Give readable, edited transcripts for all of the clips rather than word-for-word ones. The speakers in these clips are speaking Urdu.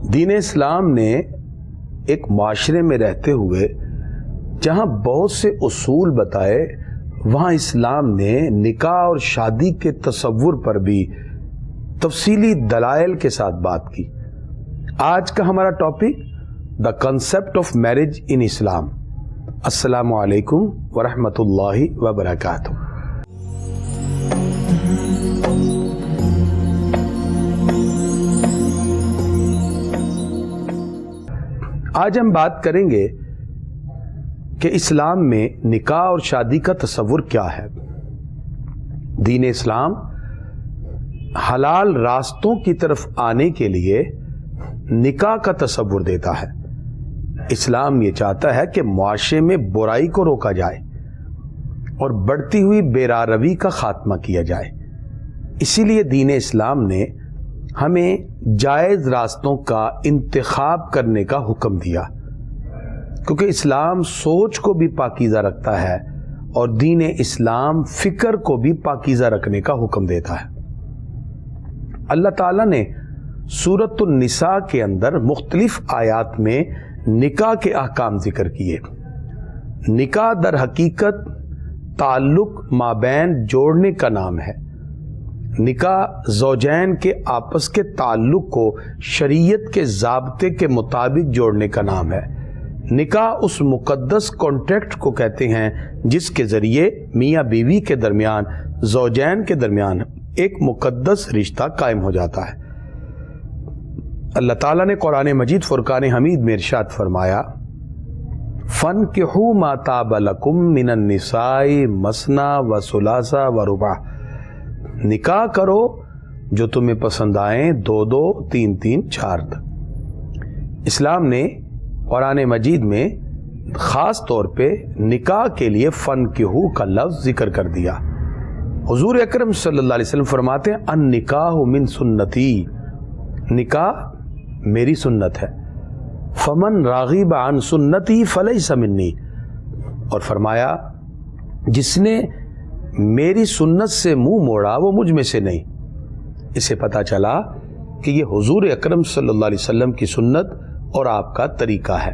دین اسلام نے ایک معاشرے میں رہتے ہوئے جہاں بہت سے اصول بتائے، وہاں اسلام نے نکاح اور شادی کے تصور پر بھی تفصیلی دلائل کے ساتھ بات کی۔ آج کا ہمارا topic the concept of marriage in Islam. السلام علیکم ورحمۃ اللہ وبرکاتہ۔ آج ہم بات کریں گے کہ اسلام میں نکاح اور شادی کا تصور کیا ہے۔ دین اسلام حلال راستوں کی طرف آنے کے لیے نکاح کا تصور دیتا ہے۔ اسلام یہ چاہتا ہے کہ معاشرے میں برائی کو روکا جائے اور بڑھتی ہوئی بے راروی کا خاتمہ کیا جائے۔ اسی لیے دین اسلام نے ہمیں جائز راستوں کا انتخاب کرنے کا حکم دیا، کیونکہ اسلام سوچ کو بھی پاکیزہ رکھتا ہے اور دین اسلام فکر کو بھی پاکیزہ رکھنے کا حکم دیتا ہے۔ اللہ تعالیٰ نے سورۃ النساء کے اندر مختلف آیات میں نکاح کے احکام ذکر کیے۔ نکاح در حقیقت تعلق مابین جوڑنے کا نام ہے۔ نکاح زوجین کے آپس کے تعلق کو شریعت کے ضابطے کے مطابق جوڑنے کا نام ہے۔ نکاح اس مقدس کانٹریکٹ کو کہتے ہیں جس کے ذریعے میاں بیوی کے درمیان، زوجین کے درمیان ایک مقدس رشتہ قائم ہو جاتا ہے۔ اللہ تعالیٰ نے قرآن مجید فرقان حمید میں ارشاد فرمایا، فَانْكِحُوا مَا طَابَ لَكُم مِّنَ النِّسَاءِ مَثْنَىٰ وَثُلَاثَ وَرُبَاع۔ نکاح کرو جو تمہیں پسند آئیں، دو دو، تین تین، چار تک۔ اسلام نے قرآن مجید میں خاص طور پہ نکاح کے لیے فَانْكِحُوا کا لفظ ذکر کر دیا۔ حضور اکرم صلی اللہ علیہ وسلم فرماتے ہیں النکاح من سنتی، نکاح میری سنت ہے۔ فمن راغب عن سنتی فلیس منی، اور فرمایا جس نے میری سنت سے منہ موڑا وہ مجھ میں سے نہیں۔ اسے پتہ چلا کہ یہ حضور اکرم صلی اللہ علیہ وسلم کی سنت اور آپ کا طریقہ ہے۔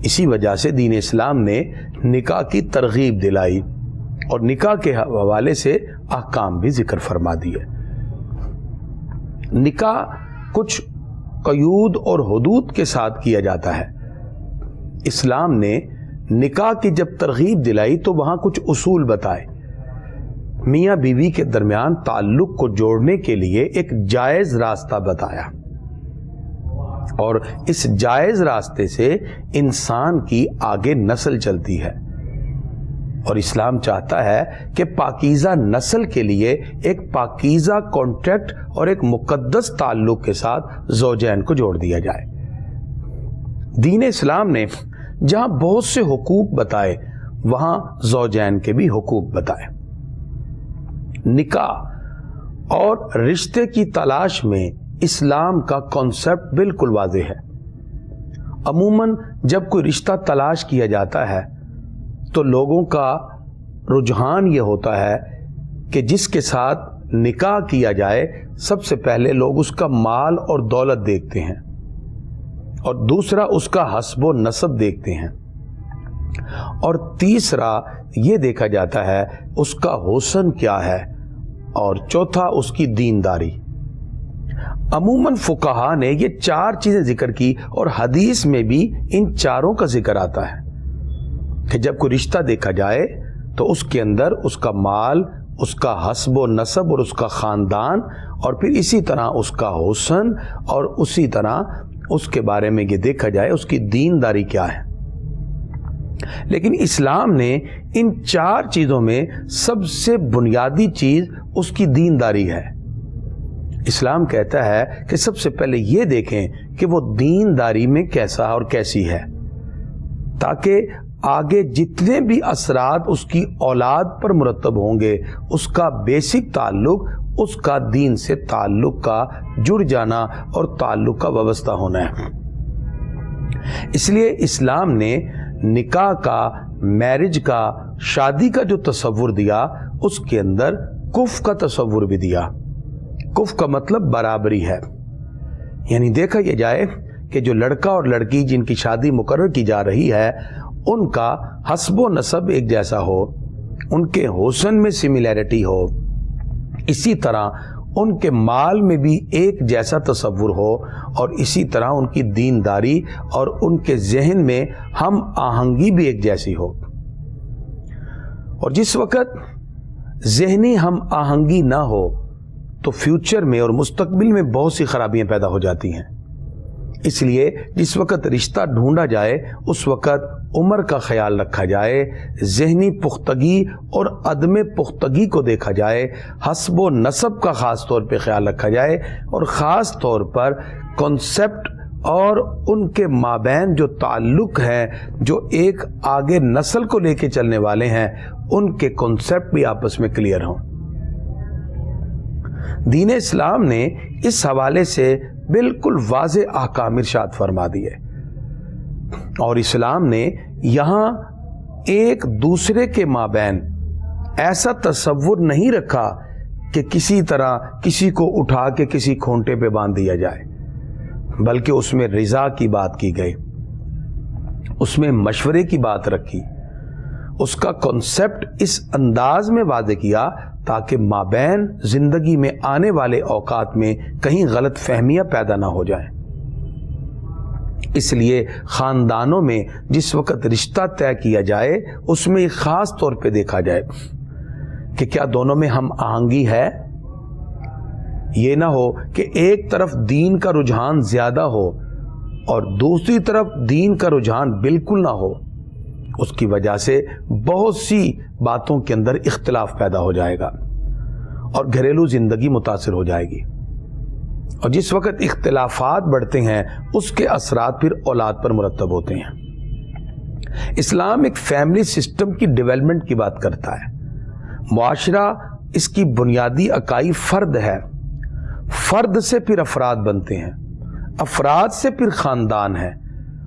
اسی وجہ سے دین اسلام نے نکاح کی ترغیب دلائی اور نکاح کے حوالے سے احکام بھی ذکر فرما دیے۔ نکاح کچھ قیود اور حدود کے ساتھ کیا جاتا ہے۔ اسلام نے نکاح کی جب ترغیب دلائی تو وہاں کچھ اصول بتائے۔ میاں بیوی کے درمیان تعلق کو جوڑنے کے لیے ایک جائز راستہ بتایا، اور اس جائز راستے سے انسان کی آگے نسل چلتی ہے، اور اسلام چاہتا ہے کہ پاکیزہ نسل کے لیے ایک پاکیزہ کانٹریکٹ اور ایک مقدس تعلق کے ساتھ زوجین کو جوڑ دیا جائے۔ دین اسلام نے جہاں بہت سے حقوق بتائے وہاں زوجین کے بھی حقوق بتائے۔ نکاح اور رشتے کی تلاش میں اسلام کا کانسیپٹ بالکل واضح ہے۔ عموماً جب کوئی رشتہ تلاش کیا جاتا ہے تو لوگوں کا رجحان یہ ہوتا ہے کہ جس کے ساتھ نکاح کیا جائے سب سے پہلے لوگ اس کا مال اور دولت دیکھتے ہیں، اور دوسرا اس کا حسب و نسب دیکھتے ہیں، اور تیسرا یہ دیکھا جاتا ہے اس کا حسن کیا ہے، اور چوتھا اس کی دینداری۔ عموماً فقہا نے یہ چار چیزیں ذکر کی، اور حدیث میں بھی ان چاروں کا ذکر آتا ہے کہ جب کوئی رشتہ دیکھا جائے تو اس کے اندر اس کا مال، اس کا حسب و نسب اور اس کا خاندان، اور پھر اسی طرح اس کا حسن، اور اسی طرح اس کے بارے میں یہ دیکھا جائے اس کی دینداری کیا ہے۔ لیکن اسلام نے ان چار چیزوں میں سب سے بنیادی چیز اس کی دینداری ہے۔ اسلام کہتا ہے کہ سب سے پہلے یہ دیکھیں کہ وہ دینداری میں کیسا اور کیسی ہے، تاکہ آگے جتنے بھی اثرات اس کی اولاد پر مرتب ہوں گے اس کا بیسک تعلق اس کا دین سے تعلق کا جڑ جانا اور تعلق کا وابستہ ہونا ہے۔ اس لیے اسلام نے نکاح کا، میرج کا، شادی کا جو تصور دیا اس کے اندر کف کا تصور بھی دیا۔ کف کا مطلب برابری ہے۔ یعنی دیکھا یہ جائے کہ جو لڑکا اور لڑکی جن کی شادی مقرر کی جا رہی ہے ان کا حسب و نسب ایک جیسا ہو، ان کے حسن میں سملیرٹی ہو، اسی طرح ان کے مال میں بھی ایک جیسا تصور ہو، اور اسی طرح ان کی دینداری اور ان کے ذہن میں ہم آہنگی بھی ایک جیسی ہو۔ اور جس وقت ذہنی ہم آہنگی نہ ہو تو فیوچر میں اور مستقبل میں بہت سی خرابیاں پیدا ہو جاتی ہیں۔ اس لیے جس وقت رشتہ ڈھونڈا جائے اس وقت عمر کا خیال رکھا جائے، ذہنی پختگی اور عدم پختگی کو دیکھا جائے، حسب و نسب کا خاص طور پہ خیال رکھا جائے، اور خاص طور پر کنسیپٹ اور ان کے مابین جو تعلق ہے، جو ایک آگے نسل کو لے کے چلنے والے ہیں، ان کے کنسیپٹ بھی آپس میں کلیئر ہوں۔ دین اسلام نے اس حوالے سے بالکل واضح احکام ارشاد فرما دیے، اور اسلام نے یہاں ایک دوسرے کے مابین ایسا تصور نہیں رکھا کہ کسی طرح کسی کو اٹھا کے کسی کھونٹے پہ باندھ دیا جائے، بلکہ اس میں رضا کی بات کی گئی، اس میں مشورے کی بات رکھی، اس کا کنسیپٹ اس انداز میں واضح کیا تاکہ مابین زندگی میں آنے والے اوقات میں کہیں غلط فہمیاں پیدا نہ ہو جائیں۔ اس لیے خاندانوں میں جس وقت رشتہ طے کیا جائے اس میں خاص طور پہ دیکھا جائے کہ کیا دونوں میں ہم آہنگی ہے۔ یہ نہ ہو کہ ایک طرف دین کا رجحان زیادہ ہو اور دوسری طرف دین کا رجحان بالکل نہ ہو، اس کی وجہ سے بہت سی باتوں کے اندر اختلاف پیدا ہو جائے گا اور گھریلو زندگی متاثر ہو جائے گی، اور جس وقت اختلافات بڑھتے ہیں اس کے اثرات پھر اولاد پر مرتب ہوتے ہیں۔ اسلام ایک فیملی سسٹم کی ڈیولپمنٹ کی بات کرتا ہے۔ معاشرہ اس کی بنیادی اکائی فرد ہے، فرد سے پھر افراد بنتے ہیں، افراد سے پھر خاندان ہے،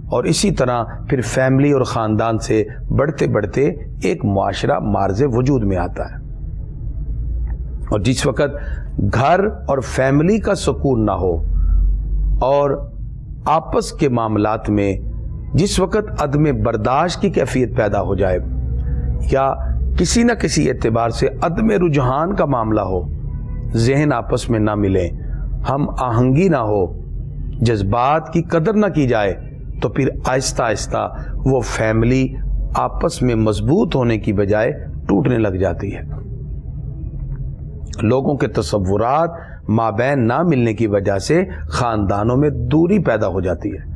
اور اسی طرح پھر فیملی اور خاندان سے بڑھتے بڑھتے ایک معاشرہ معرض وجود میں آتا ہے۔ اور جس وقت گھر اور فیملی کا سکون نہ ہو اور آپس کے معاملات میں جس وقت عدم برداشت کی کیفیت پیدا ہو جائے یا کسی نہ کسی اعتبار سے عدم رجحان کا معاملہ ہو، ذہن آپس میں نہ ملے، ہم آہنگی نہ ہو، جذبات کی قدر نہ کی جائے، تو پھر آہستہ آہستہ وہ فیملی آپس میں مضبوط ہونے کی بجائے ٹوٹنے لگ جاتی ہے۔ لوگوں کے تصورات مابین نہ ملنے کی وجہ سے خاندانوں میں دوری پیدا ہو جاتی ہے۔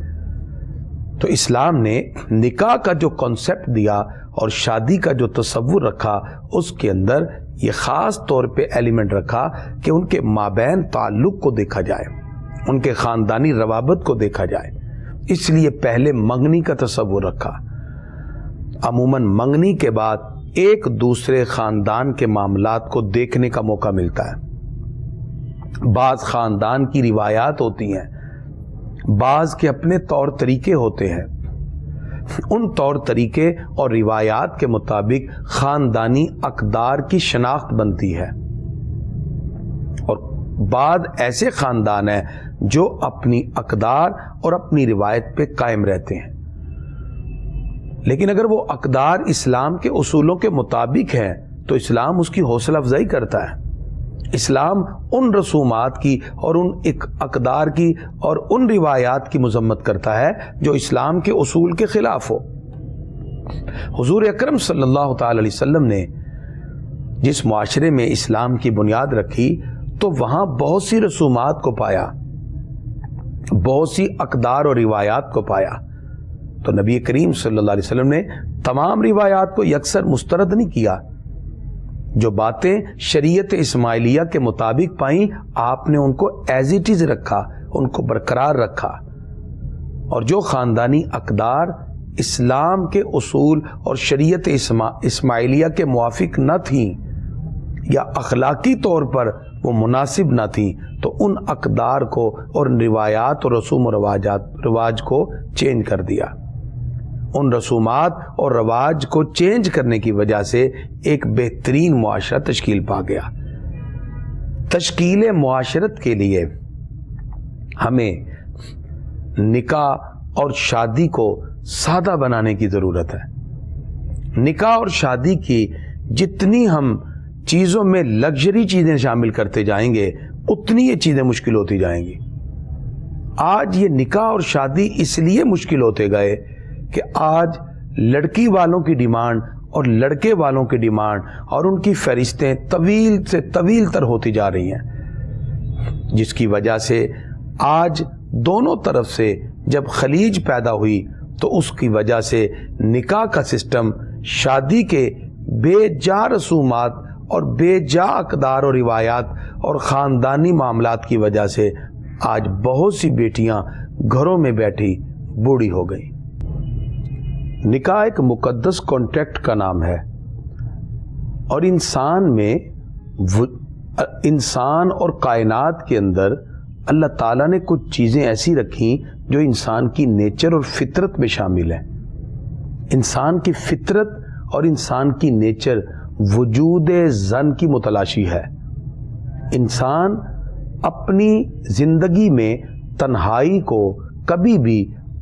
تو اسلام نے نکاح کا جو کنسیپٹ دیا اور شادی کا جو تصور رکھا، اس کے اندر یہ خاص طور پہ ایلیمنٹ رکھا کہ ان کے مابین تعلق کو دیکھا جائے، ان کے خاندانی روابط کو دیکھا جائے۔ اس لیے پہلے منگنی کا تصور رکھا۔ عموماً منگنی کے بعد ایک دوسرے خاندان کے معاملات کو دیکھنے کا موقع ملتا ہے۔ بعض خاندان کی روایات ہوتی ہیں، بعض کے اپنے طور طریقے ہوتے ہیں، ان طور طریقے اور روایات کے مطابق خاندانی اقدار کی شناخت بنتی ہے، اور بعض ایسے خاندان ہیں جو اپنی اقدار اور اپنی روایت پہ قائم رہتے ہیں، لیکن اگر وہ اقدار اسلام کے اصولوں کے مطابق ہیں تو اسلام اس کی حوصلہ افزائی کرتا ہے۔ اسلام ان رسومات کی اور ان اقدار کی اور ان روایات کی مذمت کرتا ہے جو اسلام کے اصول کے خلاف ہو۔ حضور اکرم صلی اللہ تعالی علیہ وسلم نے جس معاشرے میں اسلام کی بنیاد رکھی تو وہاں بہت سی رسومات کو پایا، بہت سی اقدار اور روایات کو پایا، تو نبی کریم صلی اللہ علیہ وسلم نے تمام روایات کو یکسر مسترد نہیں کیا۔ جو باتیں شریعت اسماعیلیہ کے مطابق پائیں آپ نے ان کو ایز اٹ از رکھا، ان کو برقرار رکھا، اور جو خاندانی اقدار اسلام کے اصول اور شریعت اسماعیلیہ کے موافق نہ تھیں یا اخلاقی طور پر وہ مناسب نہ تھیں تو ان اقدار کو اور روایات اور رسوم و رواج کو چینج کر دیا۔ ان رسومات اور رواج کو چینج کرنے کی وجہ سے ایک بہترین معاشرہ تشکیل پا گیا۔ تشکیل معاشرت کے لیے ہمیں نکاح اور شادی کو سادہ بنانے کی ضرورت ہے۔ نکاح اور شادی کی جتنی ہم چیزوں میں لگژری چیزیں شامل کرتے جائیں گے اتنی یہ چیزیں مشکل ہوتی جائیں گی۔ آج یہ نکاح اور شادی اس لیے مشکل ہوتے گئے کہ آج لڑکی والوں کی ڈیمانڈ اور لڑکے والوں کی ڈیمانڈ اور ان کی فہرستیں طویل سے طویل تر ہوتی جا رہی ہیں، جس کی وجہ سے آج دونوں طرف سے جب خلیج پیدا ہوئی تو اس کی وجہ سے نکاح کا سسٹم شادی کے بے جا رسومات اور بے جا اقدار اور روایات اور خاندانی معاملات کی وجہ سے آج بہت سی بیٹیاں گھروں میں بیٹھی بوڑھی ہو گئی۔ نکاح ایک مقدس کانٹریکٹ کا نام ہے اور انسان اور کائنات کے اندر اللہ تعالیٰ نے کچھ چیزیں ایسی رکھیں جو انسان کی نیچر اور فطرت میں شامل ہیں۔ انسان کی فطرت اور انسان کی نیچر وجود زن کی متلاشی ہے۔ انسان اپنی زندگی میں تنہائی کو کبھی بھی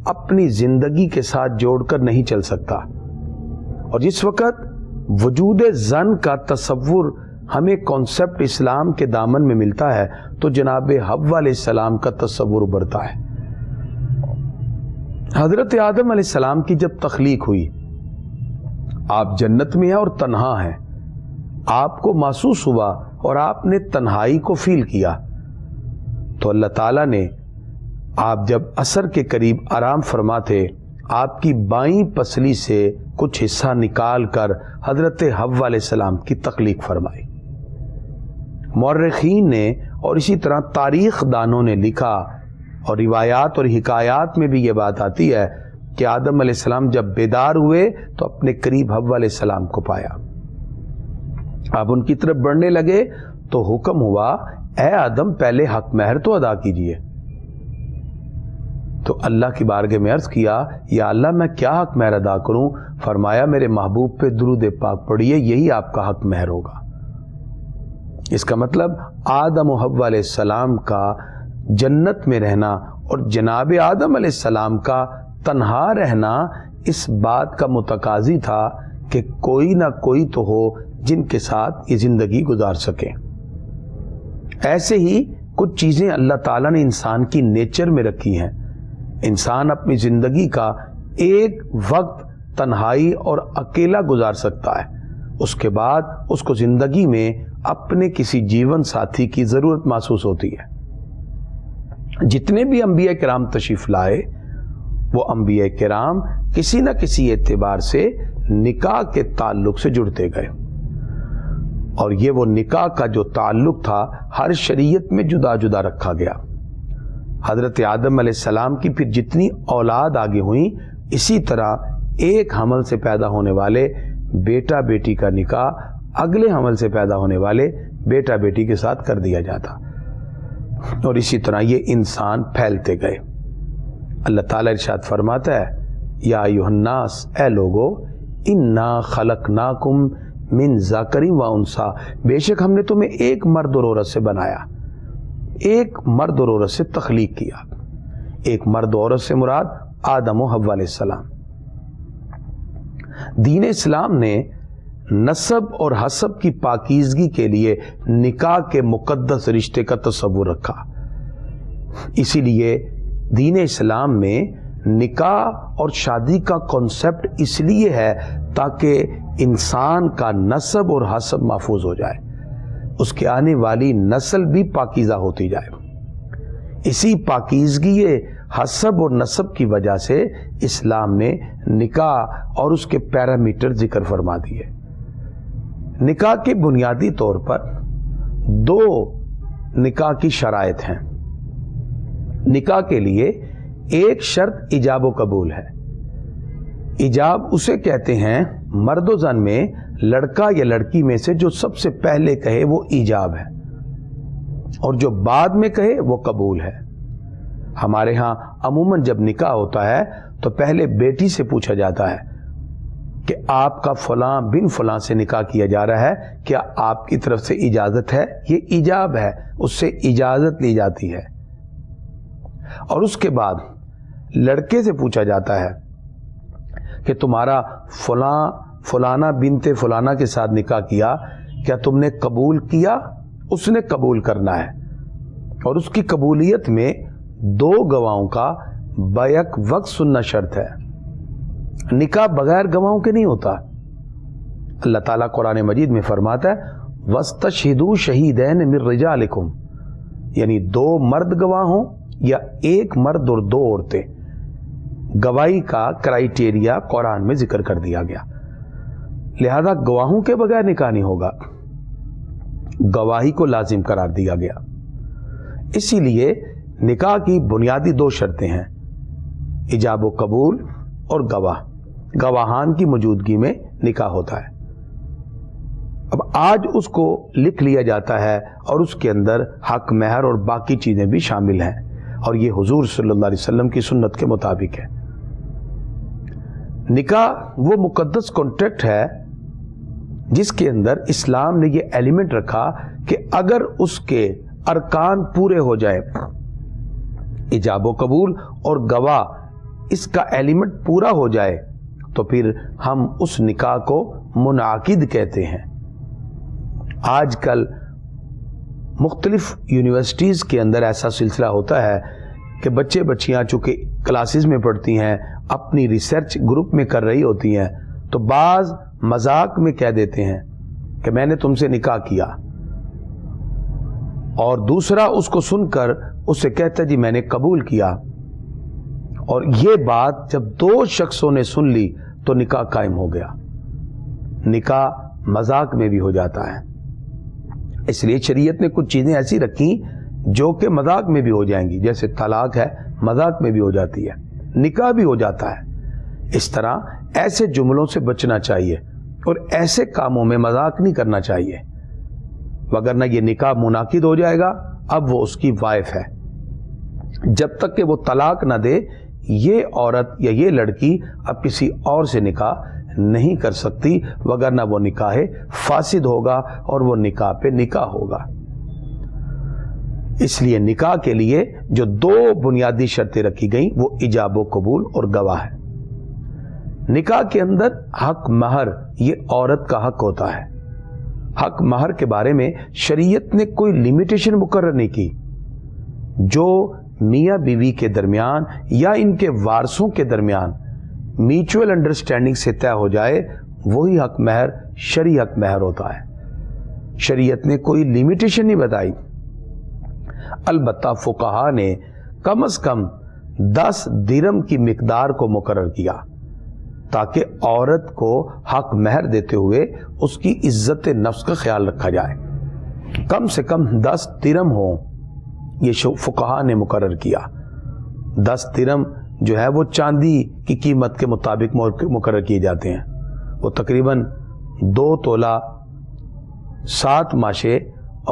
اپنی زندگی کے ساتھ جوڑ کر نہیں چل سکتا، اور جس وقت وجود زن کا تصور ہمیں کانسیپٹ اسلام کے دامن میں ملتا ہے تو جناب حوا علیہ السلام کا تصور ابھرتا ہے۔ حضرت آدم علیہ السلام کی جب تخلیق ہوئی، آپ جنت میں ہیں اور تنہا ہیں، آپ کو محسوس ہوا اور آپ نے تنہائی کو فیل کیا، تو اللہ تعالیٰ نے آپ جب عصر کے قریب آرام فرما تھے، آپ کی بائیں پسلی سے کچھ حصہ نکال کر حضرت حوا علیہ السلام کی تخلیق فرمائی۔ مورخین نے اور اسی طرح تاریخ دانوں نے لکھا اور روایات اور حکایات میں بھی یہ بات آتی ہے کہ آدم علیہ السلام جب بیدار ہوئے تو اپنے قریب حوا علیہ السلام کو پایا۔ آپ ان کی طرف بڑھنے لگے تو حکم ہوا، اے آدم پہلے حق مہر تو ادا کیجئے۔ تو اللہ کی بارگاہ میں عرض کیا، یا اللہ میں کیا حق مہر ادا کروں؟ فرمایا میرے محبوب پہ درود پاک پڑھیے، یہی آپ کا حق مہر ہوگا۔ اس کا مطلب آدم و حوا علیہ السلام کا جنت میں رہنا اور جناب آدم علیہ السلام کا تنہا رہنا اس بات کا متقاضی تھا کہ کوئی نہ کوئی تو ہو جن کے ساتھ یہ زندگی گزار سکے۔ ایسے ہی کچھ چیزیں اللہ تعالیٰ نے انسان کی نیچر میں رکھی ہیں۔ انسان اپنی زندگی کا ایک وقت تنہائی اور اکیلا گزار سکتا ہے، اس کے بعد اس کو زندگی میں اپنے کسی جیون ساتھی کی ضرورت محسوس ہوتی ہے۔ جتنے بھی انبیاء کرام تشریف لائے وہ انبیاء کرام کسی نہ کسی اعتبار سے نکاح کے تعلق سے جڑتے گئے، اور یہ وہ نکاح کا جو تعلق تھا ہر شریعت میں جدا جدا رکھا گیا۔ حضرت آدم علیہ السلام کی پھر جتنی اولاد آگے ہوئیں، اسی طرح ایک حمل سے پیدا ہونے والے بیٹا بیٹی کا نکاح اگلے حمل سے پیدا ہونے والے بیٹا بیٹی کے ساتھ کر دیا جاتا، اور اسی طرح یہ انسان پھیلتے گئے۔ اللہ تعالیٰ ارشاد فرماتا ہے، یا ایھا الناس، اے لوگو، انا خلقناکم من ذکر و انثی، بے شک ہم نے تمہیں ایک مرد اور عورت سے بنایا، ایک مرد اور عورت سے تخلیق کیا۔ ایک مرد اور عورت سے مراد آدم و حوا علیہ السلام۔ دین اسلام نے نسب اور حسب کی پاکیزگی کے لیے نکاح کے مقدس رشتے کا تصور رکھا۔ اسی لیے دین اسلام میں نکاح اور شادی کا کانسیپٹ اس لیے ہے تاکہ انسان کا نسب اور حسب محفوظ ہو جائے، اس کے آنے والی نسل بھی پاکیزہ ہوتی جائے۔ اسی پاکیزگی حسب اور نسب کی وجہ سے اسلام نے نکاح اور اس کے پیرامیٹر ذکر فرما دیے۔ نکاح کے بنیادی طور پر دو نکاح کی شرائط ہیں۔ نکاح کے لیے ایک شرط ایجاب و قبول ہے۔ ایجاب اسے کہتے ہیں مرد و زن میں لڑکا یا لڑکی میں سے جو سب سے پہلے کہے وہ ایجاب ہے، اور جو بعد میں کہے وہ قبول ہے۔ ہمارے ہاں عموماً جب نکاح ہوتا ہے تو پہلے بیٹی سے پوچھا جاتا ہے کہ آپ کا فلاں بن فلاں سے نکاح کیا جا رہا ہے، کیا آپ کی طرف سے اجازت ہے؟ یہ ایجاب ہے، اس سے اجازت لی جاتی ہے۔ اور اس کے بعد لڑکے سے پوچھا جاتا ہے کہ تمہارا فلانا بنت فلانا کے ساتھ نکاح کیا، کیا تم نے قبول کیا؟ اس نے قبول کرنا ہے، اور اس کی قبولیت میں 2 گواہوں کا بیک وقت سننا شرط ہے۔ نکاح بغیر گواہوں کے نہیں ہوتا۔ اللہ تعالیٰ قرآن مجید میں فرماتا ہے وَاسْتَشْهِدُوا شَهِيدَيْنِ مِن رِجَالِكُمْ، یعنی 2 مرد گواہ ہوں یا 1 مرد اور 2 عورتیں۔ گواہی کا کرائیٹیریا قرآن میں ذکر کر دیا گیا، لہذا گواہوں کے بغیر نکاح نہیں ہوگا، گواہی کو لازم قرار دیا گیا۔ اسی لیے نکاح کی بنیادی 2 شرطیں ہیں، ایجاب و قبول اور گواہان کی موجودگی میں نکاح ہوتا ہے۔ اب آج اس کو لکھ لیا جاتا ہے اور اس کے اندر حق مہر اور باقی چیزیں بھی شامل ہیں، اور یہ حضور صلی اللہ علیہ وسلم کی سنت کے مطابق ہے۔ نکاح وہ مقدس کانٹریکٹ ہے جس کے اندر اسلام نے یہ ایلیمنٹ رکھا کہ اگر اس کے ارکان پورے ہو جائیں، ایجاب و قبول اور گواہ، اس کا ایلیمنٹ پورا ہو جائے، تو پھر ہم اس نکاح کو منعقد کہتے ہیں۔ آج کل مختلف یونیورسٹیز کے اندر ایسا سلسلہ ہوتا ہے کہ بچے بچیاں چونکہ کلاسز میں پڑھتی ہیں، اپنی ریسرچ گروپ میں کر رہی ہوتی ہیں، تو بعض مذاق میں کہہ دیتے ہیں کہ میں نے تم سے نکاح کیا، اور دوسرا اس کو سن کر اس سے کہتا ہے جی میں نے قبول کیا، اور یہ بات جب 2 شخصوں نے سن لی تو نکاح قائم ہو گیا۔ نکاح مذاق میں بھی ہو جاتا ہے، اس لیے شریعت نے کچھ چیزیں ایسی رکھی جو کہ مذاق میں بھی ہو جائیں گی، جیسے طلاق ہے مذاق میں بھی ہو جاتی ہے، نکاح بھی ہو جاتا ہے۔ اس طرح ایسے جملوں سے بچنا چاہیے اور ایسے کاموں میں مذاق نہیں کرنا چاہیے، وگرنہ یہ نکاح منعقد ہو جائے گا، اب وہ اس کی وائف ہے۔ جب تک کہ وہ طلاق نہ دے، یہ عورت یا یہ لڑکی اب کسی اور سے نکاح نہیں کر سکتی، وگرنہ وہ نکاح فاسد ہوگا اور وہ نکاح پہ نکاح ہوگا۔ اس لیے نکاح کے لیے جو 2 بنیادی شرطیں رکھی گئیں وہ ایجاب و قبول اور گواہ ہے۔ نکاح کے اندر حق مہر یہ عورت کا حق ہوتا ہے۔ حق مہر کے بارے میں شریعت نے کوئی لمیٹیشن مقرر نہیں کی، جو میاں بیوی کے درمیان یا ان کے وارثوں کے درمیان میوچول انڈرسٹینڈنگ سے طے ہو جائے وہی حق مہر شرعی حق مہر ہوتا ہے۔ شریعت نے کوئی لمیٹیشن نہیں بتائی، البتہ فقہا نے کم از کم 10 درہم کی مقدار کو مقرر کیا تاکہ عورت کو حق مہر دیتے ہوئے اس کی عزت نفس کا خیال رکھا جائے۔ کم سے کم 10 درہم ہوں، یہ فقہا نے مقرر کیا۔ 10 درہم جو ہے وہ چاندی کی قیمت کے مطابق مقرر کیے جاتے ہیں، وہ تقریباً 2 تولہ 7 ماشے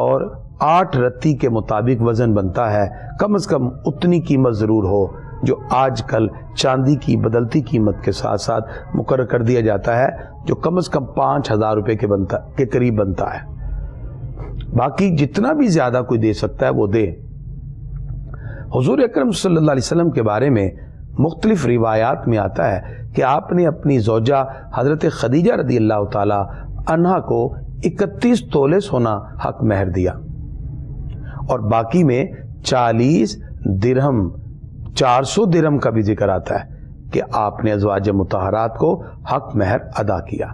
اور 8 رتی کے مطابق وزن بنتا ہے۔ کم از کم اتنی قیمت ضرور ہو جو آج کل چاندی کی بدلتی قیمت کے ساتھ ساتھ مقرر کر دیا جاتا ہے، جو کم از کم 5,000 روپے کے قریب بنتا ہے۔ باقی جتنا بھی زیادہ کوئی دے سکتا ہے وہ دے۔ حضور اکرم صلی اللہ علیہ وسلم کے بارے میں مختلف روایات میں آتا ہے کہ آپ نے اپنی زوجہ حضرت خدیجہ رضی اللہ تعالی عنہا کو 31 تولے سونا حق مہر دیا، اور باقی میں 40 درہم 400 درہم کا بھی ذکر آتا ہے کہ آپ نے ازواج مطہرات کو حق مہر ادا کیا۔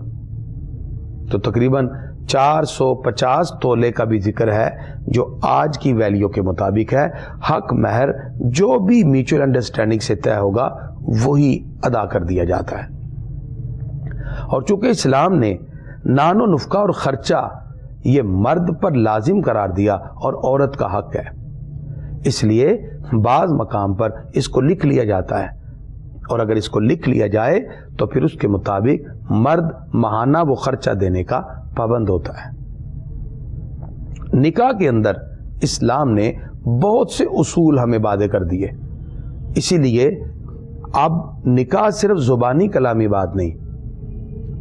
تو تقریباً 450 تولے کا بھی ذکر ہے جو آج کی ویلیو کے مطابق ہے۔ حق مہر جو بھی میوچل انڈرسٹینڈنگ سے طے ہوگا وہی ادا کر دیا جاتا ہے۔ اور چونکہ اسلام نے نان و نفقہ اور خرچہ یہ مرد پر لازم قرار دیا اور عورت کا حق ہے، اس لیے بعض مقام پر اس کو لکھ لیا جاتا ہے، اور اگر اس کو لکھ لیا جائے تو پھر اس کے مطابق مرد ماہانہ وہ خرچہ دینے کا پابند ہوتا ہے۔ نکاح کے اندر اسلام نے بہت سے اصول ہمیں وعدے کر دیے، اسی لیے اب نکاح صرف زبانی کلامی بات نہیں،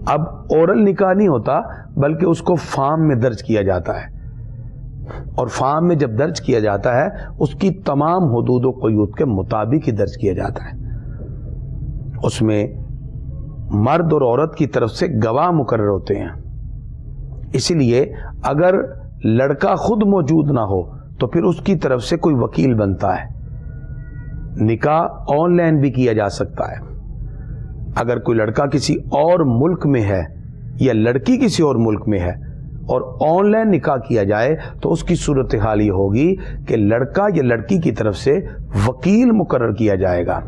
اب اورل نکاح نہیں ہوتا بلکہ اس کو فارم میں درج کیا جاتا ہے، اور فارم میں جب درج کیا جاتا ہے اس کی تمام حدود و قیود کے مطابق ہی درج کیا جاتا ہے۔ اس میں مرد اور عورت کی طرف سے گواہ مقرر ہوتے ہیں. اسی لیے اگر لڑکا خود موجود نہ ہو تو پھر اس کی طرف سے کوئی وکیل بنتا ہے. نکاح آن لائن بھی کیا جا سکتا ہے. اگر کوئی لڑکا کسی اور ملک میں ہے یا لڑکی کسی اور ملک میں ہے اور آن لائن نکاح کیا جائے تو اس کی صورتحال یہ ہوگی کہ لڑکا یا لڑکی کی طرف سے وکیل مقرر کیا جائے گا.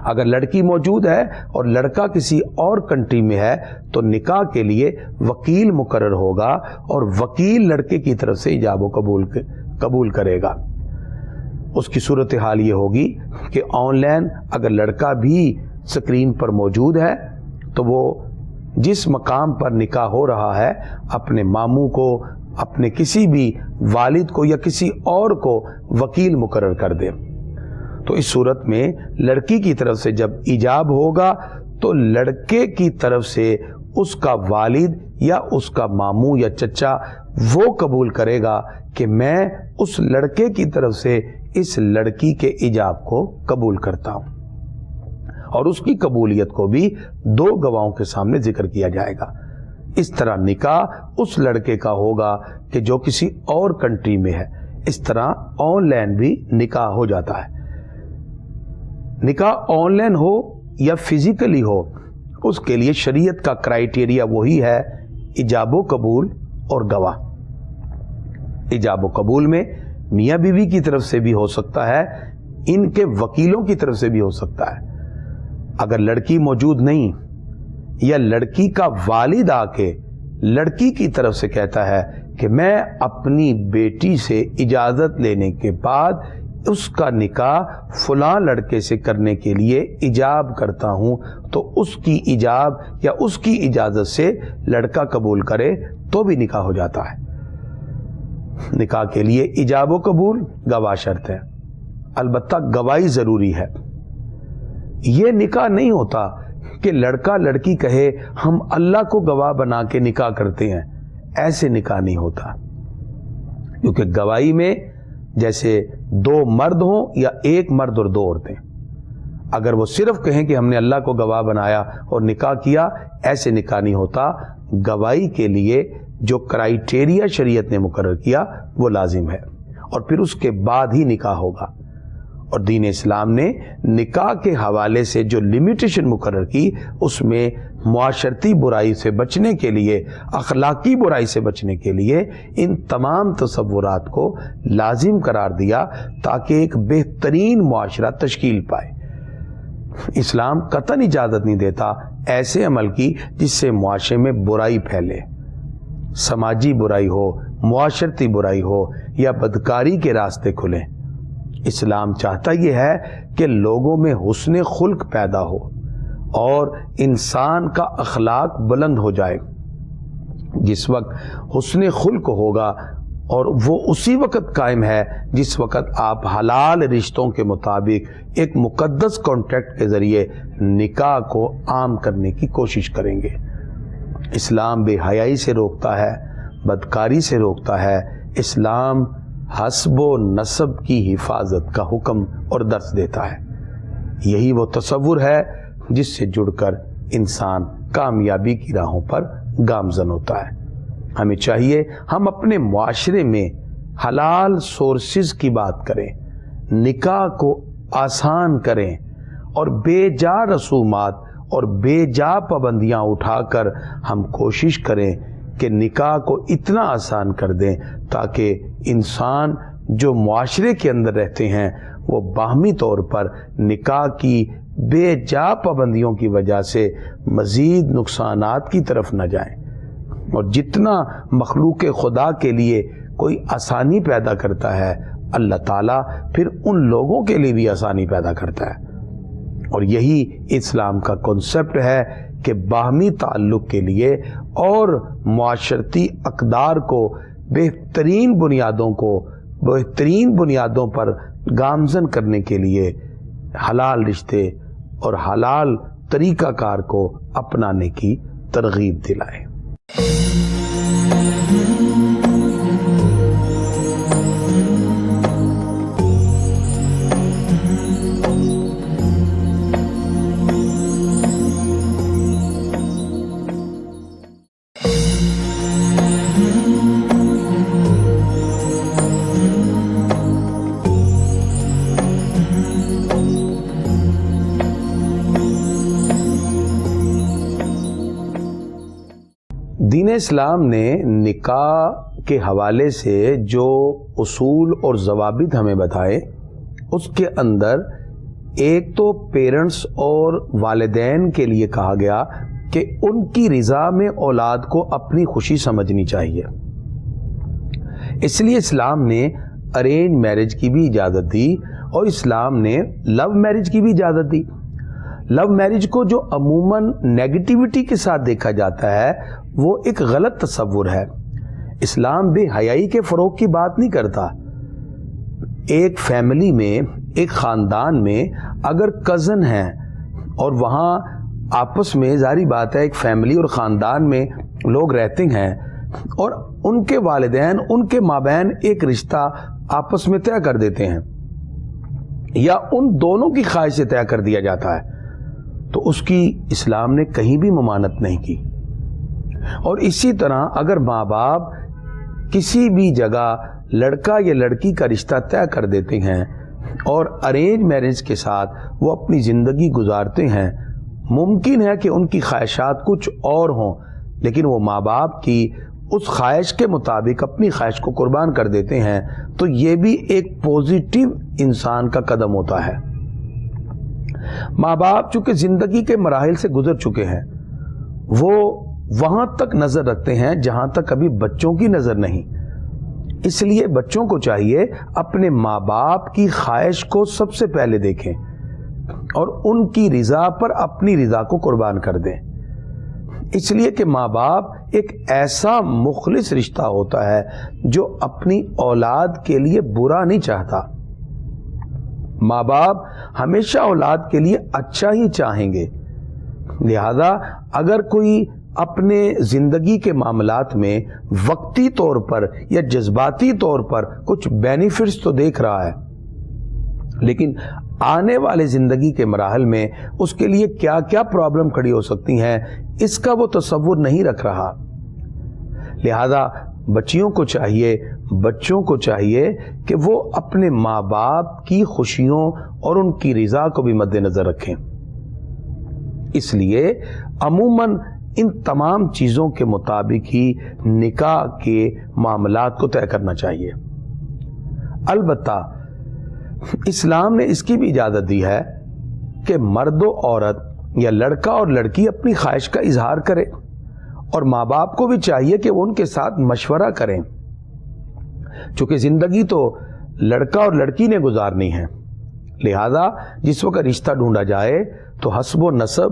اگر لڑکی موجود ہے اور لڑکا کسی اور کنٹری میں ہے تو نکاح کے لیے وکیل مقرر ہوگا اور وکیل لڑکے کی طرف سے ایجاب و قبول کرے گا. اس کی صورتحال یہ ہوگی کہ آن لائن اگر لڑکا بھی سکرین پر موجود ہے تو وہ جس مقام پر نکاح ہو رہا ہے اپنے ماموں کو، اپنے کسی بھی والد کو یا کسی اور کو وکیل مقرر کر دے. تو اس صورت میں لڑکی کی طرف سے جب ایجاب ہوگا تو لڑکے کی طرف سے اس کا والد یا اس کا ماموں یا چچا وہ قبول کرے گا کہ میں اس لڑکے کی طرف سے اس لڑکی کے ایجاب کو قبول کرتا ہوں، اور اس کی قبولیت کو بھی 2 گواہوں کے سامنے ذکر کیا جائے گا. اس طرح نکاح اس لڑکے کا ہوگا کہ جو کسی اور کنٹری میں ہے. اس طرح آن لائن بھی نکاح ہو جاتا ہے. نکاح آن لائن ہو یا فزیکلی ہو، اس کے لیے شریعت کا کرائیٹیریا وہی ہے ایجاب و قبول اور گواہ. ایجاب و قبول میں میاں بیوی کی طرف سے بھی ہو سکتا ہے، ان کے وکیلوں کی طرف سے بھی ہو سکتا ہے. اگر لڑکی موجود نہیں یا لڑکی کا والد آ کے لڑکی کی طرف سے کہتا ہے کہ میں اپنی بیٹی سے اجازت لینے کے بعد اس کا نکاح فلاں لڑکے سے کرنے کے لیے ایجاب کرتا ہوں، تو اس کی ایجاب یا اس کی اجازت سے لڑکا قبول کرے تو بھی نکاح ہو جاتا ہے. نکاح کے لیے ایجاب و قبول، گواہ شرط ہے. البتہ گواہی ضروری ہے. یہ نکاح نہیں ہوتا کہ لڑکا لڑکی کہے ہم اللہ کو گواہ بنا کے نکاح کرتے ہیں. ایسے نکاح نہیں ہوتا، کیونکہ گواہی میں جیسے 2 مرد ہوں یا 1 مرد اور 2 عورتیں، اگر وہ صرف کہیں کہ ہم نے اللہ کو گواہ بنایا اور نکاح کیا، ایسے نکاح نہیں ہوتا. گواہی کے لیے جو کرائیٹیریا شریعت نے مقرر کیا وہ لازم ہے، اور پھر اس کے بعد ہی نکاح ہوگا. اور دین اسلام نے نکاح کے حوالے سے جو لمیٹیشن مقرر کی، اس میں معاشرتی برائی سے بچنے کے لیے، اخلاقی برائی سے بچنے کے لیے ان تمام تصورات کو لازم قرار دیا تاکہ ایک بہترین معاشرہ تشکیل پائے. اسلام قطعاً اجازت نہیں دیتا ایسے عمل کی جس سے معاشرے میں برائی پھیلے، سماجی برائی ہو، معاشرتی برائی ہو یا بدکاری کے راستے کھلیں. اسلام چاہتا یہ ہے کہ لوگوں میں حسن خلق پیدا ہو اور انسان کا اخلاق بلند ہو جائے. جس وقت حسن خلق ہوگا، اور وہ اسی وقت قائم ہے جس وقت آپ حلال رشتوں کے مطابق ایک مقدس کانٹریکٹ کے ذریعے نکاح کو عام کرنے کی کوشش کریں گے. اسلام بے حیائی سے روکتا ہے، بدکاری سے روکتا ہے. اسلام حسب و نسب کی حفاظت کا حکم اور درس دیتا ہے. یہی وہ تصور ہے جس سے جڑ کر انسان کامیابی کی راہوں پر گامزن ہوتا ہے. ہمیں چاہیے ہم اپنے معاشرے میں حلال سورسز کی بات کریں، نکاح کو آسان کریں، اور بے جا رسومات اور بے جا پابندیاں اٹھا کر ہم کوشش کریں کہ نکاح کو اتنا آسان کر دیں تاکہ انسان جو معاشرے کے اندر رہتے ہیں وہ باہمی طور پر نکاح کی بے جا پابندیوں کی وجہ سے مزید نقصانات کی طرف نہ جائیں. اور جتنا مخلوق خدا کے لیے کوئی آسانی پیدا کرتا ہے، اللہ تعالیٰ پھر ان لوگوں کے لیے بھی آسانی پیدا کرتا ہے. اور یہی اسلام کا کنسپٹ ہے کہ باہمی تعلق کے لیے اور معاشرتی اقدار کو بہترین بنیادوں پر گامزن کرنے کے لیے حلال رشتے اور حلال طریقہ کار کو اپنانے کی ترغیب دلائے. دین اسلام نے نکاح کے حوالے سے جو اصول اور ضوابط ہمیں بتائے، اس کے اندر ایک تو پیرنٹس اور والدین کے لیے کہا گیا کہ ان کی رضا میں اولاد کو اپنی خوشی سمجھنی چاہیے. اس لیے اسلام نے ارینج میرج کی بھی اجازت دی اور اسلام نے لو میرج کی بھی اجازت دی. لو میرج کو جو عموماً نیگیٹیوٹی کے ساتھ دیکھا جاتا ہے وہ ایک غلط تصور ہے. اسلام بے حیائی کے فروغ کی بات نہیں کرتا. ایک فیملی میں، ایک خاندان میں اگر کزن ہیں اور وہاں آپس میں ظاہری بات ہے ایک فیملی اور خاندان میں لوگ رہتے ہیں اور ان کے والدین ان کے مابین ایک رشتہ آپس میں طے کر دیتے ہیں یا ان دونوں کی خواہش سے طے کر دیا جاتا ہے، تو اس کی اسلام نے کہیں بھی ممانعت نہیں کی. اور اسی طرح اگر ماں باپ کسی بھی جگہ لڑکا یا لڑکی کا رشتہ طے کر دیتے ہیں اور ارینج میرج کے ساتھ وہ اپنی زندگی گزارتے ہیں، ممکن ہے کہ ان کی خواہشات کچھ اور ہوں لیکن وہ ماں باپ کی اس خواہش کے مطابق اپنی خواہش کو قربان کر دیتے ہیں، تو یہ بھی ایک پوزیٹیو انسان کا قدم ہوتا ہے. ماں باپ چونکہ زندگی کے مراحل سے گزر چکے ہیں، وہ وہاں تک نظر رکھتے ہیں جہاں تک ابھی بچوں کی نظر نہیں. اس لیے بچوں کو چاہیے اپنے ماں باپ کی خواہش کو سب سے پہلے دیکھیں اور ان کی رضا پر اپنی رضا کو قربان کر دیں. اس لیے کہ ماں باپ ایک ایسا مخلص رشتہ ہوتا ہے جو اپنی اولاد کے لیے برا نہیں چاہتا. ماں باپ ہمیشہ اولاد کے لیے اچھا ہی چاہیں گے. لہذا اگر کوئی اپنے زندگی کے معاملات میں وقتی طور پر یا جذباتی طور پر کچھ بینیفٹس تو دیکھ رہا ہے لیکن آنے والے زندگی کے مراحل میں اس کے لیے کیا کیا پرابلم کھڑی ہو سکتی ہیں اس کا وہ تصور نہیں رکھ رہا، لہذا بچوں کو چاہیے کہ وہ اپنے ماں باپ کی خوشیوں اور ان کی رضا کو بھی مد نظر رکھیں. اس لیے عموماً ان تمام چیزوں کے مطابق ہی نکاح کے معاملات کو طے کرنا چاہیے. البتہ اسلام نے اس کی بھی اجازت دی ہے کہ مرد و عورت یا لڑکا اور لڑکی اپنی خواہش کا اظہار کرے اور ماں باپ کو بھی چاہیے کہ وہ ان کے ساتھ مشورہ کریں، چونکہ زندگی تو لڑکا اور لڑکی نے گزارنی ہے. لہذا جس وقت رشتہ ڈھونڈا جائے تو حسب و نسب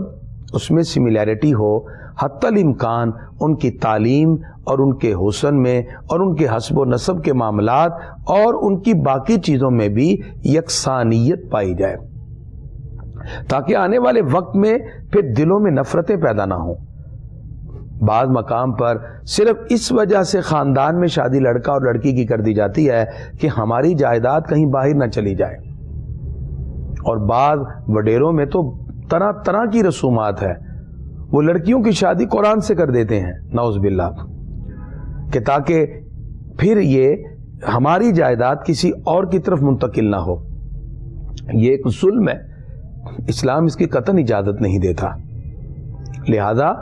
اس میں سملیرٹی ہو، حتی الامکان ان کی تعلیم اور ان کے حسن میں اور ان کے حسب و نسب کے معاملات اور ان کی باقی چیزوں میں بھی یکسانیت پائی جائے تاکہ آنے والے وقت میں پھر دلوں میں نفرتیں پیدا نہ ہوں. بعض مقام پر صرف اس وجہ سے خاندان میں شادی لڑکا اور لڑکی کی کر دی جاتی ہے کہ ہماری جائیداد کہیں باہر نہ چلی جائے، اور بعض وڈیروں میں تو طرح طرح کی رسومات ہے. وہ لڑکیوں کی شادی قرآن سے کر دیتے ہیں نعوذ باللہ کہ تاکہ پھر یہ ہماری جائیداد کسی اور کی طرف منتقل نہ ہو. یہ ایک ظلم ہے، اسلام اس کی قطعاً اجازت نہیں دیتا. لہذا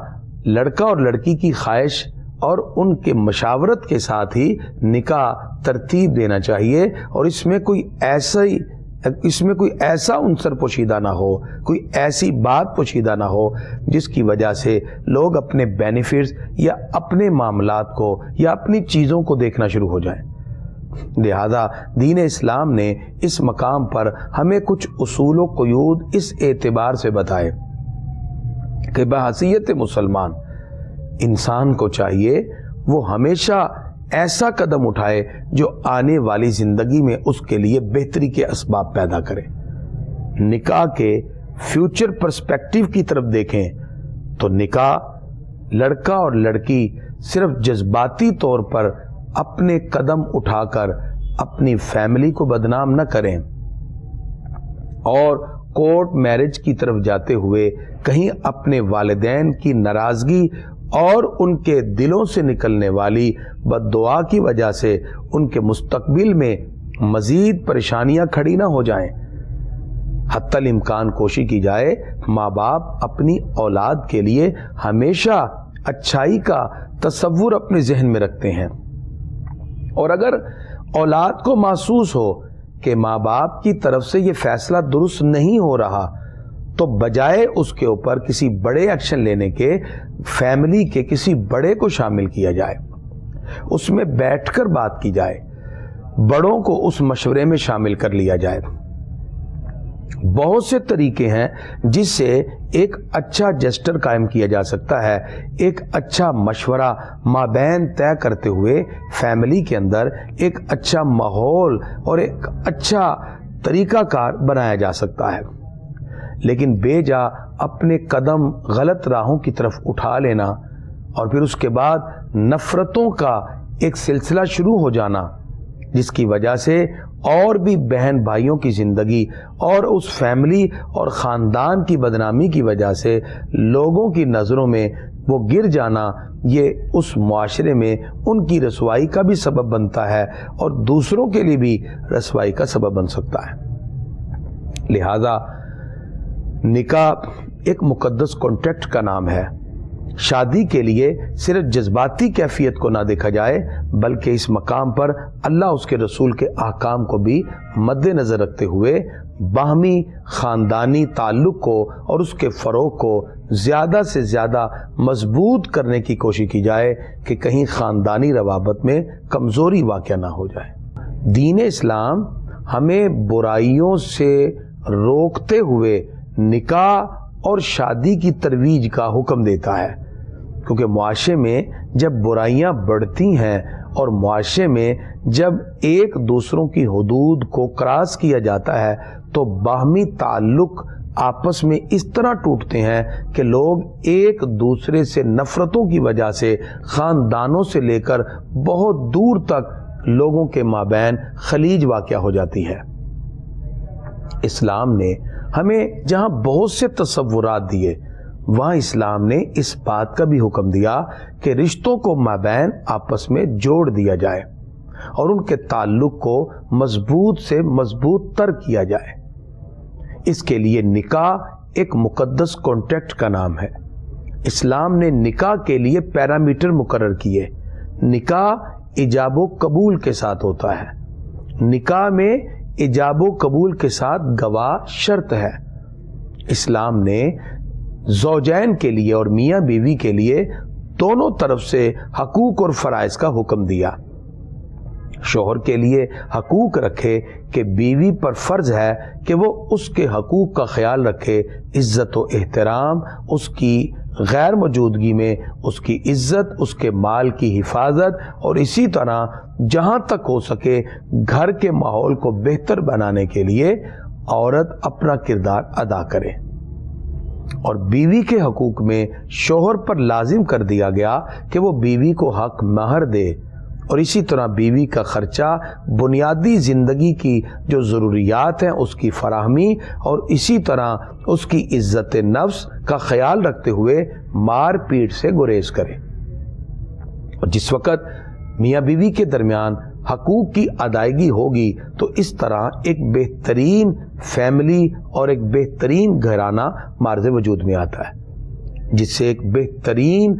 لڑکا اور لڑکی کی خواہش اور ان کے مشاورت کے ساتھ ہی نکاح ترتیب دینا چاہیے اور اس میں کوئی ایسا عنصر پوشیدہ نہ ہو، کوئی ایسی بات پوشیدہ نہ ہو جس کی وجہ سے لوگ اپنے بینیفٹس یا اپنے معاملات کو یا اپنی چیزوں کو دیکھنا شروع ہو جائیں. لہذا دین اسلام نے اس مقام پر ہمیں کچھ اصول و قیود اس اعتبار سے بتائے کہ بحیثیت مسلمان انسان کو چاہیے وہ ہمیشہ ایسا قدم اٹھائے جو آنے والی زندگی میں اس کے لیے بہتری کے اسباب پیدا کرے. نکاح کے فیوچر پرسپیکٹیو کی طرف دیکھیں تو نکاح لڑکا اور لڑکی صرف جذباتی طور پر اپنے قدم اٹھا کر اپنی فیملی کو بدنام نہ کریں اور کورٹ میرج کی طرف جاتے ہوئے کہیں اپنے والدین کی ناراضگی اور ان کے دلوں سے نکلنے والی بد دعا کی وجہ سے ان کے مستقبل میں مزید پریشانیاں کھڑی نہ ہو جائیں. حتی الامکان کوشش کی جائے ماں باپ اپنی اولاد کے لیے ہمیشہ اچھائی کا تصور اپنے ذہن میں رکھتے ہیں، اور اگر اولاد کو محسوس ہو کہ ماں باپ کی طرف سے یہ فیصلہ درست نہیں ہو رہا، تو بجائے اس کے اوپر کسی بڑے ایکشن لینے کے فیملی کے کسی بڑے کو شامل کیا جائے، اس میں بیٹھ کر بات کی جائے، بڑوں کو اس مشورے میں شامل کر لیا جائے۔ بہت سے طریقے ہیں جس سے ایک اچھا جسٹر قائم کیا جا سکتا ہے، ایک اچھا مشورہ مابین طے کرتے ہوئے فیملی کے اندر ایک اچھا ماحول اور ایک اچھا طریقہ کار بنایا جا سکتا ہے۔ لیکن بے جا اپنے قدم غلط راہوں کی طرف اٹھا لینا اور پھر اس کے بعد نفرتوں کا ایک سلسلہ شروع ہو جانا، جس کی وجہ سے اور بھی بہن بھائیوں کی زندگی اور اس فیملی اور خاندان کی بدنامی کی وجہ سے لوگوں کی نظروں میں وہ گر جانا، یہ اس معاشرے میں ان کی رسوائی کا بھی سبب بنتا ہے اور دوسروں کے لیے بھی رسوائی کا سبب بن سکتا ہے۔ لہذا نکاح ایک مقدس کانٹریکٹ کا نام ہے۔ شادی کے لیے صرف جذباتی کیفیت کو نہ دیکھا جائے، بلکہ اس مقام پر اللہ اس کے رسول کے احکام کو بھی مد نظر رکھتے ہوئے باہمی خاندانی تعلق کو اور اس کے فروغ کو زیادہ سے زیادہ مضبوط کرنے کی کوشش کی جائے کہ کہیں خاندانی روابط میں کمزوری واقع نہ ہو جائے۔ دین اسلام ہمیں برائیوں سے روکتے ہوئے نکاح اور شادی کی ترویج کا حکم دیتا ہے، کیونکہ معاشرے میں جب برائیاں بڑھتی ہیں اور معاشرے میں جب ایک دوسروں کی حدود کو کراس کیا جاتا ہے تو باہمی تعلق آپس میں اس طرح ٹوٹتے ہیں کہ لوگ ایک دوسرے سے نفرتوں کی وجہ سے خاندانوں سے لے کر بہت دور تک لوگوں کے مابین خلیج واقع ہو جاتی ہے۔ اسلام نے ہمیں جہاں بہت سے تصورات دیے، وہاں اسلام نے اس بات کا بھی حکم دیا کہ رشتوں کو مابین آپس میں جوڑ دیا جائے اور ان کے تعلق کو مضبوط سے مضبوط تر کیا جائے۔ اس کے لیے نکاح ایک مقدس کانٹریکٹ کا نام ہے۔ اسلام نے نکاح کے لیے پیرامیٹر مقرر کیے۔ نکاح ایجاب و قبول کے ساتھ ہوتا ہے۔ نکاح میں ایجاب و قبول کے ساتھ گواہ شرط ہے۔ اسلام نے زوجین کے لیے اور میاں بیوی کے لیے دونوں طرف سے حقوق اور فرائض کا حکم دیا۔ شوہر کے لیے حقوق رکھے کہ بیوی پر فرض ہے کہ وہ اس کے حقوق کا خیال رکھے، عزت و احترام، اس کی غیر موجودگی میں اس کی عزت، اس کے مال کی حفاظت، اور اسی طرح جہاں تک ہو سکے گھر کے ماحول کو بہتر بنانے کے لیے عورت اپنا کردار ادا کرے۔ اور بیوی کے حقوق میں شوہر پر لازم کر دیا گیا کہ وہ بیوی کو حق مہر دے، اور اسی طرح بیوی کا خرچہ بنیادی زندگی کی جو ضروریات ہیں اس کی فراہمی اور اسی طرح اس کی عزت نفس کا خیال رکھتے ہوئے مار پیٹ سے گریز کرے۔ اور جس وقت میاں بیوی کے درمیان حقوق کی ادائیگی ہوگی تو اس طرح ایک بہترین فیملی اور ایک بہترین گھرانہ مارز وجود میں آتا ہے، جس سے ایک بہترین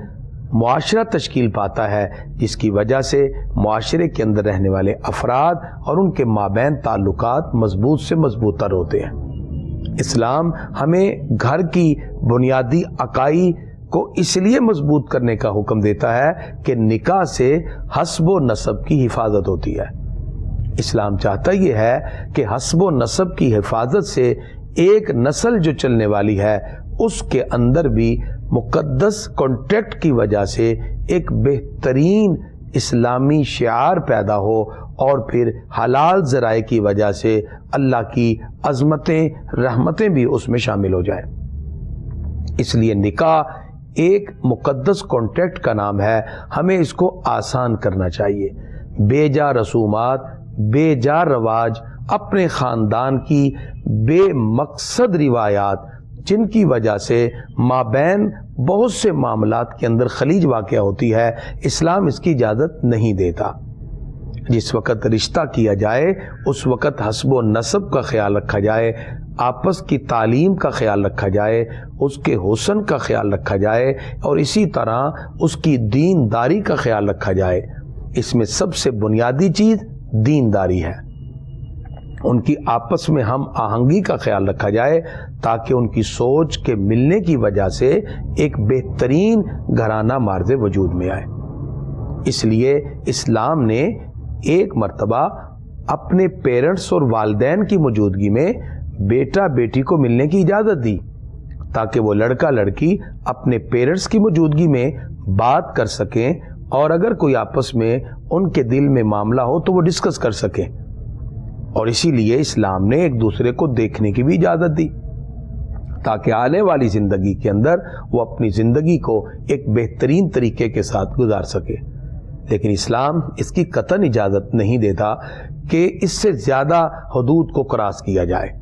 معاشرہ تشکیل پاتا ہے، جس کی وجہ سے معاشرے کے اندر رہنے والے افراد اور ان کے مابین تعلقات مضبوط سے مضبوط تر ہوتے ہیں۔ اسلام ہمیں گھر کی بنیادی اکائی کو اس لیے مضبوط کرنے کا حکم دیتا ہے کہ نکاح سے حسب و نسب کی حفاظت ہوتی ہے۔ اسلام چاہتا یہ ہے کہ حسب و نسب کی حفاظت سے ایک نسل جو چلنے والی ہے اس کے اندر بھی مقدس کانٹریکٹ کی وجہ سے ایک بہترین اسلامی شعار پیدا ہو اور پھر حلال ذرائع کی وجہ سے اللہ کی عظمتیں رحمتیں بھی اس میں شامل ہو جائیں۔ اس لیے نکاح ایک مقدس کانٹریکٹ کا نام ہے۔ ہمیں اس کو آسان کرنا چاہیے۔ بے جا رسومات، بے جا رواج، اپنے خاندان کی بے مقصد روایات جن کی وجہ سے مابین بہت سے معاملات کے اندر خلیج واقع ہوتی ہے، اسلام اس کی اجازت نہیں دیتا۔ جس وقت رشتہ کیا جائے اس وقت حسب و نسب کا خیال رکھا جائے، آپس کی تعلیم کا خیال رکھا جائے، اس کے حسن کا خیال رکھا جائے، اور اسی طرح اس کی دینداری کا خیال رکھا جائے۔ اس میں سب سے بنیادی چیز دینداری ہے۔ ان کی آپس میں ہم آہنگی کا خیال رکھا جائے تاکہ ان کی سوچ کے ملنے کی وجہ سے ایک بہترین گھرانہ مارز وجود میں آئے۔ اس لیے اسلام نے ایک مرتبہ اپنے پیرنٹس اور والدین کی موجودگی میں بیٹا بیٹی کو ملنے کی اجازت دی تاکہ وہ لڑکا لڑکی اپنے پیرنٹس کی موجودگی میں بات کر سکیں، اور اگر کوئی آپس میں ان کے دل میں معاملہ ہو تو وہ ڈسکس کر سکیں۔ اور اسی لیے اسلام نے ایک دوسرے کو دیکھنے کی بھی اجازت دی تاکہ آنے والی زندگی کے اندر وہ اپنی زندگی کو ایک بہترین طریقے کے ساتھ گزار سکے۔ لیکن اسلام اس کی قطعاً اجازت نہیں دیتا کہ اس سے زیادہ حدود کو کراس کیا جائے۔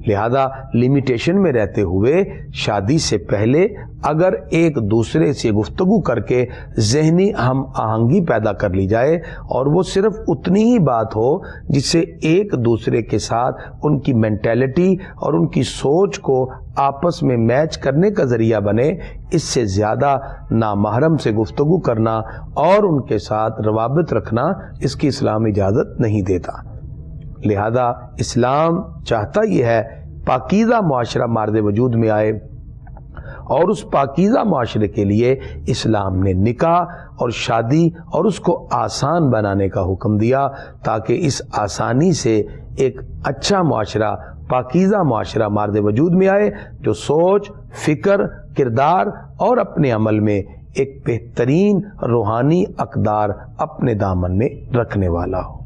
لہذا لمیٹیشن میں رہتے ہوئے شادی سے پہلے اگر ایک دوسرے سے گفتگو کر کے ذہنی ہم آہنگی پیدا کر لی جائے، اور وہ صرف اتنی ہی بات ہو جس سے ایک دوسرے کے ساتھ ان کی مینٹیلٹی اور ان کی سوچ کو آپس میں میچ کرنے کا ذریعہ بنے، اس سے زیادہ نامحرم سے گفتگو کرنا اور ان کے ساتھ روابط رکھنا اس کی اسلام اجازت نہیں دیتا۔ لہذا اسلام چاہتا یہ ہے پاکیزہ معاشرہ مارد وجود میں آئے، اور اس پاکیزہ معاشرے کے لیے اسلام نے نکاح اور شادی اور اس کو آسان بنانے کا حکم دیا تاکہ اس آسانی سے ایک اچھا معاشرہ، پاکیزہ معاشرہ مارد وجود میں آئے جو سوچ، فکر، کردار اور اپنے عمل میں ایک بہترین روحانی اقدار اپنے دامن میں رکھنے والا ہو۔